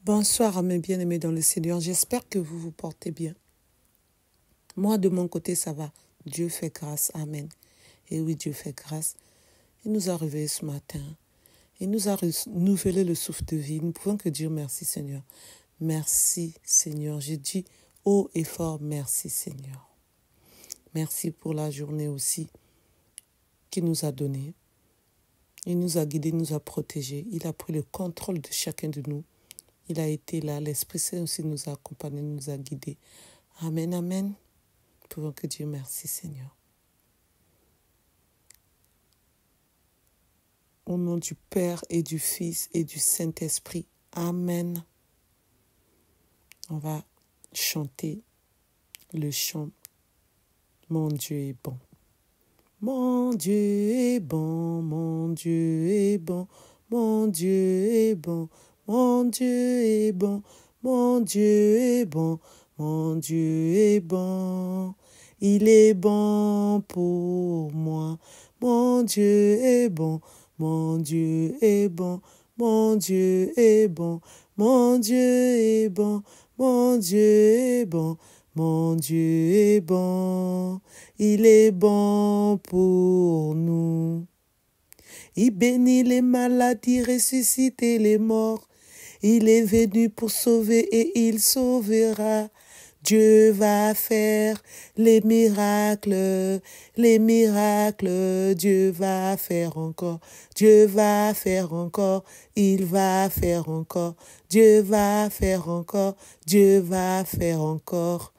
Bonsoir mes bien-aimés dans le Seigneur, j'espère que vous vous portez bien. Moi de mon côté ça va, Dieu fait grâce, Amen. Et oui, Dieu fait grâce, il nous a réveillés ce matin, il nous a renouvelé le souffle de vie, nous ne pouvons que dire merci Seigneur. Merci Seigneur, je dis haut et fort merci Seigneur. Merci pour la journée aussi qu'il nous a donnée. Il nous a guidés, nous a protégés, il a pris le contrôle de chacun de nous. Il a été là, l'Esprit Saint aussi nous a accompagnés, nous a guidés. Amen, amen. Nous pouvons que dire merci Seigneur. Au nom du Père et du Fils et du Saint-Esprit. Amen. On va chanter le chant « Mon Dieu est bon ». Mon Dieu est bon, mon Dieu est bon, mon Dieu est bon, mon Dieu est bon, mon Dieu est bon, mon Dieu est bon. Il est bon pour moi, mon Dieu est bon, mon Dieu est bon, mon Dieu est bon, mon Dieu est bon, mon Dieu est bon. Mon Dieu est bon, il est bon pour nous. Il bénit les malades, il ressuscite les morts. Il est venu pour sauver et il sauvera. Dieu va faire les miracles, Dieu va faire encore, Dieu va faire encore, il va faire encore, Dieu va faire encore, Dieu va faire encore.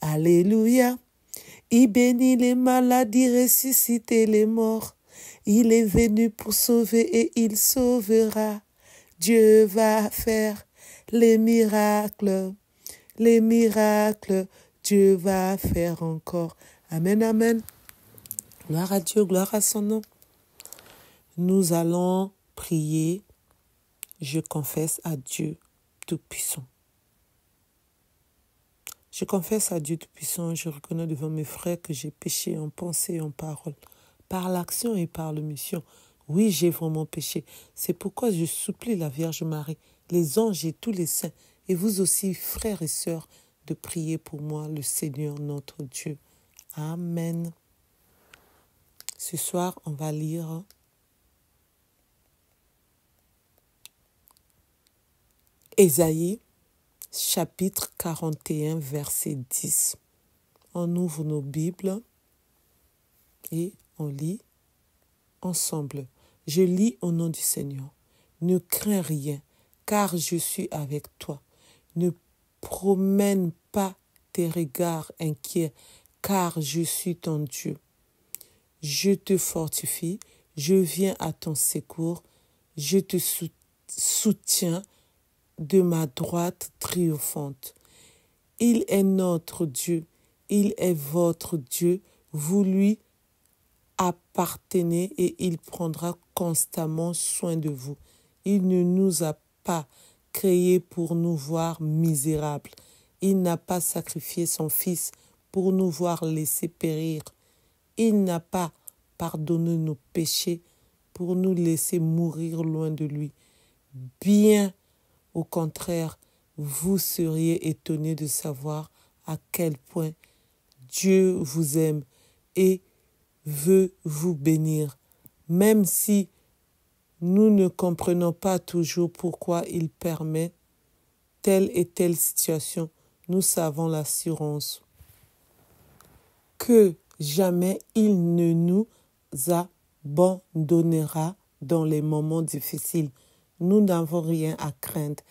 Alléluia. Il bénit les malades, il ressuscite les morts. Il est venu pour sauver et il sauvera. Dieu va faire les miracles, Dieu va faire encore. Amen, amen. Gloire à Dieu, gloire à son nom. Nous allons prier. Je confesse à Dieu Tout-Puissant. Je confesse à Dieu Tout-Puissant, je reconnais devant mes frères que j'ai péché en pensée et en parole, par l'action et par l'omission. Oui, j'ai vraiment péché. C'est pourquoi je supplie la Vierge Marie, les anges et tous les saints, et vous aussi, frères et sœurs, de prier pour moi, le Seigneur notre Dieu. Amen. Ce soir, on va lire Ésaïe, chapitre 41, verset 10. On ouvre nos Bibles et on lit ensemble. Je lis au nom du Seigneur. Ne crains rien, car je suis avec toi. Ne promène pas tes regards inquiets, car je suis ton Dieu. Je te fortifie, je viens à ton secours, je te soutiens de ma droite triomphante. Il est notre Dieu, il est votre Dieu, vous lui appartenez et il prendra constamment soin de vous. Il ne nous a pas créés pour nous voir misérables. Il n'a pas sacrifié son Fils pour nous voir laisser périr. Il n'a pas pardonné nos péchés pour nous laisser mourir loin de lui. Bien au contraire, vous seriez étonnés de savoir à quel point Dieu vous aime et veut vous bénir, même si nous ne comprenons pas toujours pourquoi il permet telle et telle situation. Nous savons l'assurance que jamais il ne nous abandonnera dans les moments difficiles. Nous n'avons rien à craindre,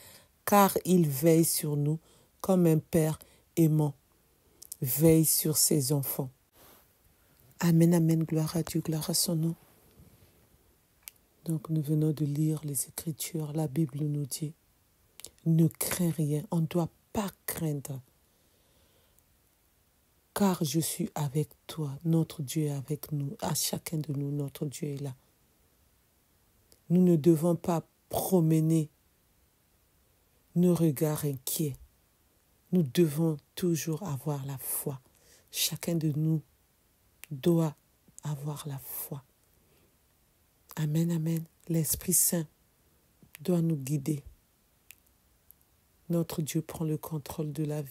car il veille sur nous comme un père aimant veille sur ses enfants. Amen, amen, gloire à Dieu, gloire à son nom. Donc nous venons de lire les Écritures, la Bible nous dit, ne crains rien, on ne doit pas craindre, car je suis avec toi, notre Dieu est avec nous, à chacun de nous, notre Dieu est là. Nous ne devons pas promener nos regards inquiets. Nous devons toujours avoir la foi. Chacun de nous doit avoir la foi. Amen, amen. L'Esprit Saint doit nous guider. Notre Dieu prend le contrôle de la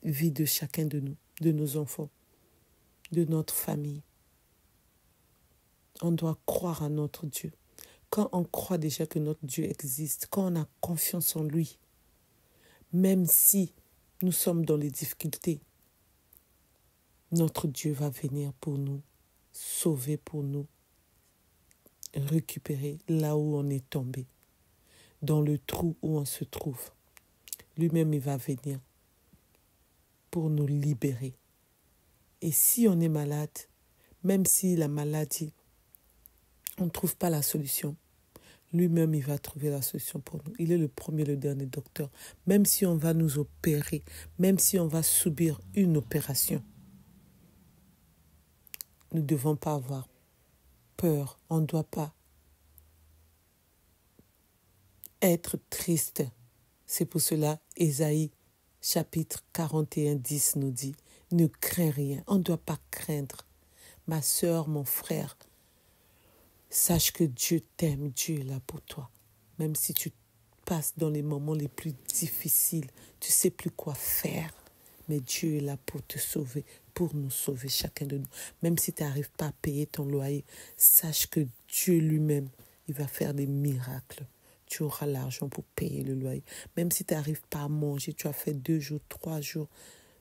vie de chacun de nous, de nos enfants, de notre famille. On doit croire à notre Dieu. Quand on croit déjà que notre Dieu existe, quand on a confiance en lui, même si nous sommes dans les difficultés, notre Dieu va venir pour nous, sauver pour nous, récupérer là où on est tombé, dans le trou où on se trouve. Lui-même, il va venir pour nous libérer. Et si on est malade, même si la maladie, on ne trouve pas la solution, lui-même, il va trouver la solution pour nous. Il est le premier, le dernier docteur. Même si on va nous opérer, même si on va subir une opération, nous ne devons pas avoir peur. On ne doit pas être triste. C'est pour cela, Ésaïe, chapitre 41, 10 nous dit, ne crains rien. On ne doit pas craindre. Ma sœur, mon frère, sache que Dieu t'aime, Dieu est là pour toi. Même si tu passes dans les moments les plus difficiles, tu ne sais plus quoi faire, mais Dieu est là pour te sauver, pour nous sauver, chacun de nous. Même si tu n'arrives pas à payer ton loyer, sache que Dieu lui-même, il va faire des miracles. Tu auras l'argent pour payer le loyer. Même si tu n'arrives pas à manger, tu as fait 2 jours, 3 jours,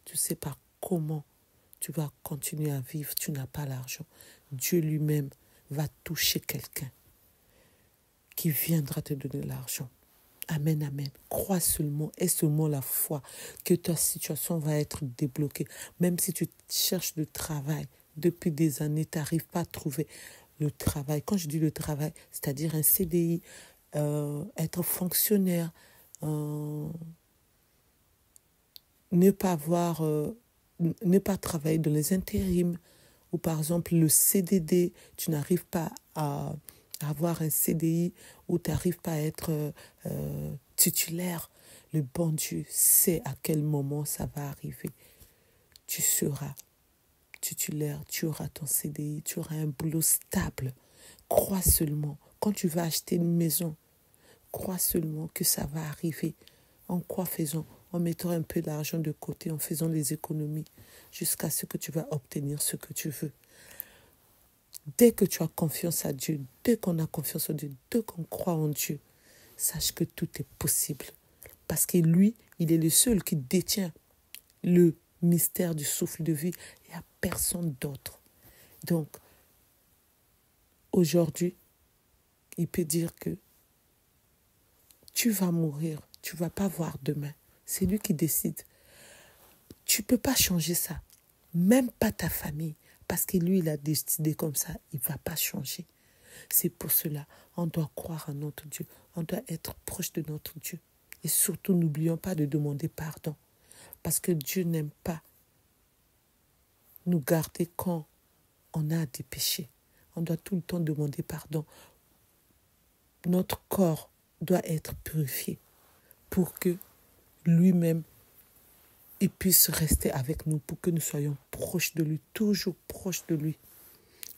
tu ne sais pas comment tu vas continuer à vivre, tu n'as pas l'argent. Dieu lui-même va toucher quelqu'un qui viendra te donner l'argent. Amen, amen. Crois seulement, aie seulement la foi que ta situation va être débloquée. Même si tu cherches du travail depuis des années, tu n'arrives pas à trouver le travail. Quand je dis le travail, c'est-à-dire un CDI, être fonctionnaire, ne pas travailler dans les intérims, ou par exemple le CDD, tu n'arrives pas à avoir un CDI où tu n'arrives pas à être titulaire. Le bon Dieu sait à quel moment ça va arriver. Tu seras titulaire, tu auras ton CDI, tu auras un boulot stable. Crois seulement. Quand tu vas acheter une maison, crois seulement que ça va arriver. En quoi faisons? En mettant un peu d'argent de côté, en faisant les économies, jusqu'à ce que tu vas obtenir ce que tu veux. Dès que tu as confiance à Dieu, dès qu'on a confiance en Dieu, dès qu'on croit en Dieu, sache que tout est possible. Parce que lui, il est le seul qui détient le mystère du souffle de vie. Il n'y a personne d'autre. Donc, aujourd'hui, il peut dire que tu vas mourir, tu ne vas pas voir demain. C'est lui qui décide. Tu ne peux pas changer ça. Même pas ta famille. Parce que lui, il a décidé comme ça. Il ne va pas changer. C'est pour cela, on doit croire en notre Dieu. On doit être proche de notre Dieu. Et surtout, n'oublions pas de demander pardon. Parce que Dieu n'aime pas nous garder quand on a des péchés. On doit tout le temps demander pardon. Notre corps doit être purifié pour que lui-même il puisse rester avec nous, pour que nous soyons proches de lui, toujours proches de lui.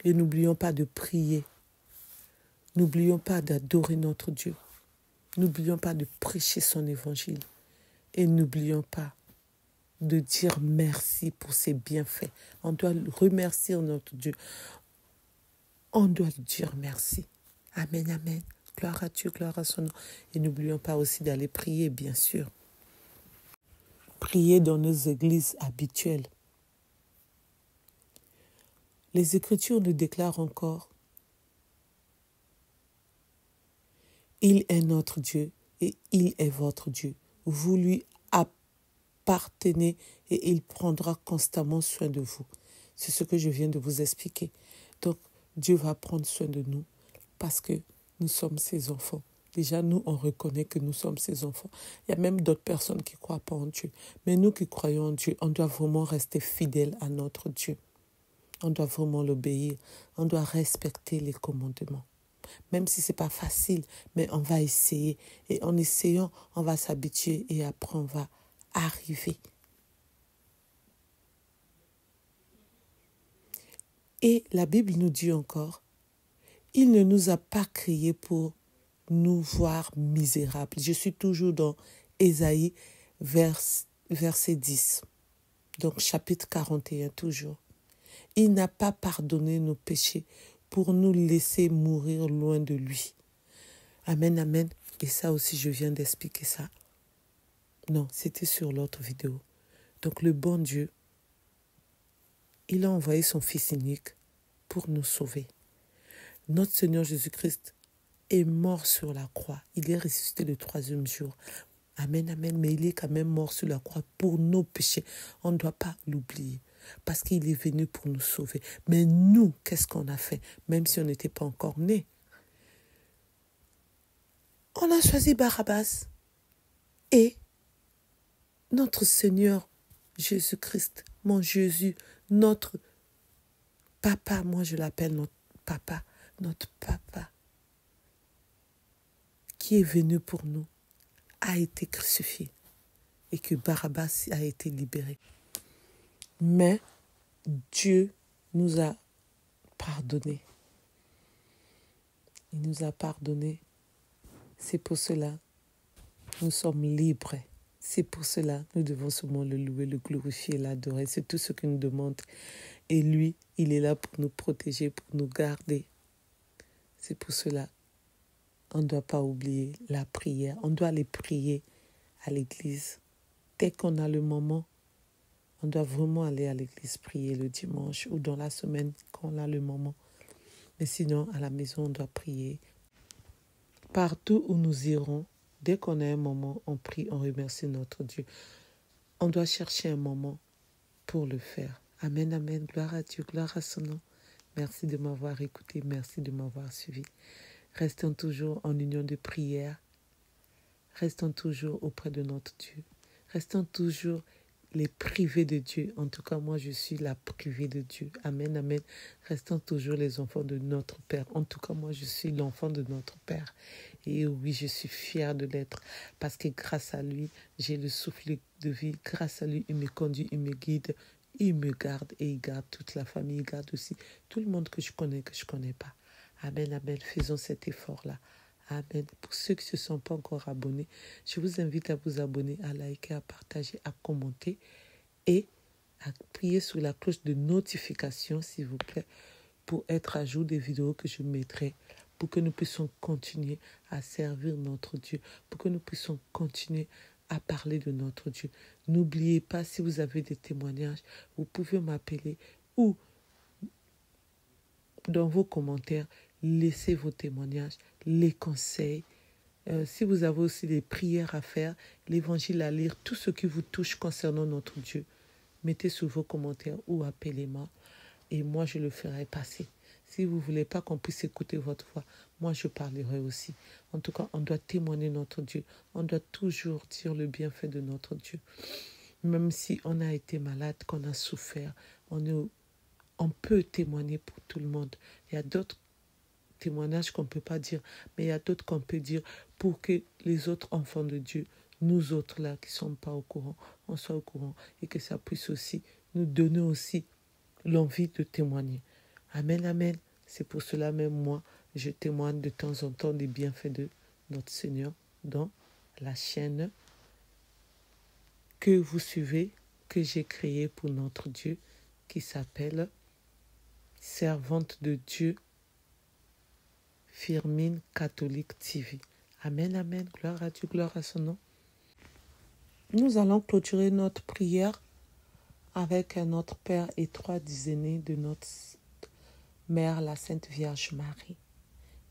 Et n'oublions pas de prier. N'oublions pas d'adorer notre Dieu. N'oublions pas de prêcher son évangile. Et n'oublions pas de dire merci pour ses bienfaits. On doit remercier notre Dieu. On doit lui dire merci. Amen, amen. Gloire à Dieu, gloire à son nom. Et n'oublions pas aussi d'aller prier, bien sûr. Prier dans nos églises habituelles. Les Écritures nous déclarent encore: il est notre Dieu et il est votre Dieu. Vous lui appartenez et il prendra constamment soin de vous. C'est ce que je viens de vous expliquer. Donc, Dieu va prendre soin de nous parce que nous sommes ses enfants. Déjà, nous, on reconnaît que nous sommes ses enfants. Il y a même d'autres personnes qui ne croient pas en Dieu. Mais nous qui croyons en Dieu, on doit vraiment rester fidèles à notre Dieu. On doit vraiment l'obéir. On doit respecter les commandements. Même si ce n'est pas facile, mais on va essayer. Et en essayant, on va s'habituer et après, on va arriver. Et la Bible nous dit encore, il ne nous a pas créés pour nous voir misérables. Je suis toujours dans Ésaïe, verset 10. Donc chapitre 41 toujours. Il n'a pas pardonné nos péchés pour nous laisser mourir loin de lui. Amen, amen. Et ça aussi, je viens d'expliquer ça. Non, c'était sur l'autre vidéo. Donc le bon Dieu, il a envoyé son Fils unique pour nous sauver. Notre Seigneur Jésus-Christ est mort sur la croix. Il est ressuscité le 3e jour. Amen, amen. Mais il est quand même mort sur la croix pour nos péchés. On ne doit pas l'oublier. Parce qu'il est venu pour nous sauver. Mais nous, qu'est-ce qu'on a fait? Même si on n'était pas encore nés. On a choisi Barabbas. Et notre Seigneur Jésus-Christ, mon Jésus, notre papa, moi je l'appelle notre papa, qui est venu pour nous, a été crucifié et que Barabbas a été libéré. Mais Dieu nous a pardonné. Il nous a pardonné. C'est pour cela nous sommes libres. C'est pour cela nous devons seulement le louer, le glorifier, l'adorer. C'est tout ce qu'il nous demande. Et lui, il est là pour nous protéger, pour nous garder. C'est pour cela on ne doit pas oublier la prière. On doit aller prier à l'église. Dès qu'on a le moment, on doit vraiment aller à l'église prier le dimanche ou dans la semaine quand on a le moment. Mais sinon, à la maison, on doit prier. Partout où nous irons, dès qu'on a un moment, on prie, on remercie notre Dieu. On doit chercher un moment pour le faire. Amen, amen. Gloire à Dieu, gloire à son nom. Merci de m'avoir écouté, merci de m'avoir suivi. Restons toujours en union de prière. Restons toujours auprès de notre Dieu. Restons toujours les privés de Dieu. En tout cas, moi, je suis la privée de Dieu. Amen, amen. Restons toujours les enfants de notre Père. En tout cas, moi, je suis l'enfant de notre Père. Et oui, je suis fière de l'être. Parce que grâce à lui, j'ai le souffle de vie. Grâce à lui, il me conduit, il me guide. Il me garde et il garde toute la famille. Il garde aussi tout le monde que je connais pas. Amen, amen. Faisons cet effort-là. Amen. Pour ceux qui ne se sont pas encore abonnés, je vous invite à vous abonner, à liker, à partager, à commenter et à appuyer sur la cloche de notification, s'il vous plaît, pour être à jour des vidéos que je mettrai, pour que nous puissions continuer à servir notre Dieu, pour que nous puissions continuer à parler de notre Dieu. N'oubliez pas, si vous avez des témoignages, vous pouvez m'appeler ou dans vos commentaires, laissez vos témoignages, les conseils. Si vous avez aussi des prières à faire, l'évangile à lire, tout ce qui vous touche concernant notre Dieu, mettez sous vos commentaires ou appelez-moi et moi je le ferai passer. Si vous ne voulez pas qu'on puisse écouter votre voix, moi je parlerai aussi. En tout cas, on doit témoigner notre Dieu. On doit toujours dire le bienfait de notre Dieu. Même si on a été malade, qu'on a souffert, on peut témoigner pour tout le monde. Il y a d'autres témoignages qu'on ne peut pas dire, mais il y a d'autres qu'on peut dire pour que les autres enfants de Dieu, nous autres là qui ne sommes pas au courant, on soit au courant et que ça puisse aussi nous donner aussi l'envie de témoigner. Amen, amen. C'est pour cela même moi, je témoigne de temps en temps des bienfaits de notre Seigneur dans la chaîne que vous suivez, que j'ai créée pour notre Dieu, qui s'appelle Servante de Dieu, Firmine Catholique TV. Amen, amen. Gloire à Dieu, gloire à son nom. Nous allons clôturer notre prière avec notre Père et 3 aînés de notre Mère, la Sainte Vierge Marie.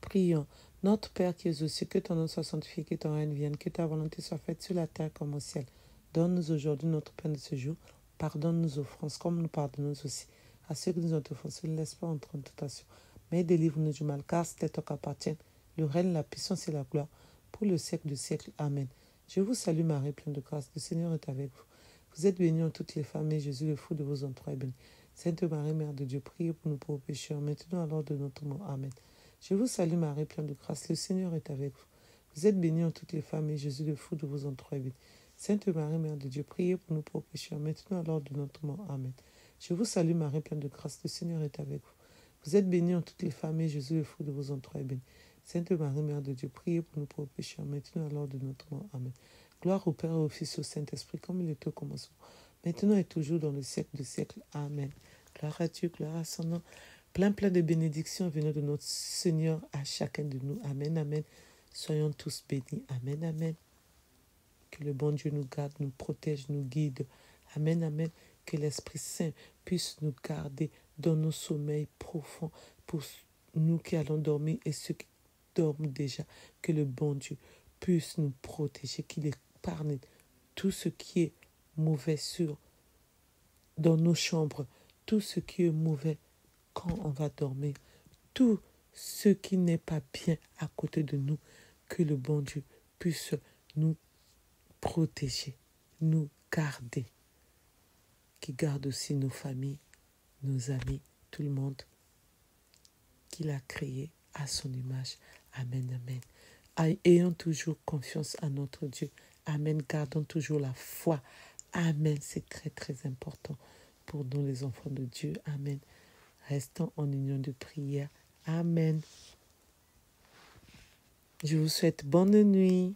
Prions. Notre Père qui es aux cieux, que ton nom soit sanctifié, que ton règne vienne, que ta volonté soit faite sur la terre comme au ciel. Donne-nous aujourd'hui notre pain de ce jour. Pardonne nos offenses comme nous pardonnons aussi à ceux qui nous ont offensés. Ne laisse pas entrer en tentation, mais délivre-nous du mal, car c'est à toi qu'appartiennent le règne, la puissance et la gloire pour le siècle des siècles. Amen. Je vous salue Marie, pleine de grâce. Le Seigneur est avec vous. Vous êtes bénie en toutes les femmes, et Jésus, le fruit de vos entrailles, est béni. Sainte Marie, Mère de Dieu, priez pour nous pauvres pécheurs, maintenant à l'heure de notre mort. Amen. Je vous salue Marie, pleine de grâce. Le Seigneur est avec vous. Vous êtes bénie en toutes les femmes, et Jésus, le fruit de vos entrailles, est béni. Sainte Marie, Mère de Dieu, priez pour nous pauvres pécheurs, maintenant à l'heure de notre mort. Amen. Je vous salue Marie, pleine de grâce. Le Seigneur est avec vous. Vous êtes bénie en toutes les femmes, et Jésus, le fruit de vos entrailles, est béni. Sainte Marie, Mère de Dieu, priez pour nous pauvres pécheurs, maintenant et à l'heure de notre mort. Amen. Gloire au Père, au Fils, au Saint-Esprit, comme il était au commencement, maintenant et toujours dans le siècle des siècles. Amen. Gloire à Dieu, gloire à son nom. Plein de bénédictions venant de notre Seigneur à chacun de nous. Amen, amen. Soyons tous bénis. Amen, amen. Que le bon Dieu nous garde, nous protège, nous guide. Amen, amen. Que l'Esprit Saint puisse nous garder dans nos sommeils profonds pour nous qui allons dormir et ceux qui dorment déjà. Que le bon Dieu puisse nous protéger, qu'il épargne tout ce qui est mauvais dans nos chambres, tout ce qui est mauvais quand on va dormir, tout ce qui n'est pas bien à côté de nous, que le bon Dieu puisse nous protéger, nous garder, qu'il garde aussi nos familles, nos amis, tout le monde qu'il a créé à son image. Amen, amen. Ayons toujours confiance en notre Dieu. Amen. Gardons toujours la foi. Amen. C'est très, très important pour nous, les enfants de Dieu. Amen. Restons en union de prière. Amen. Je vous souhaite bonne nuit.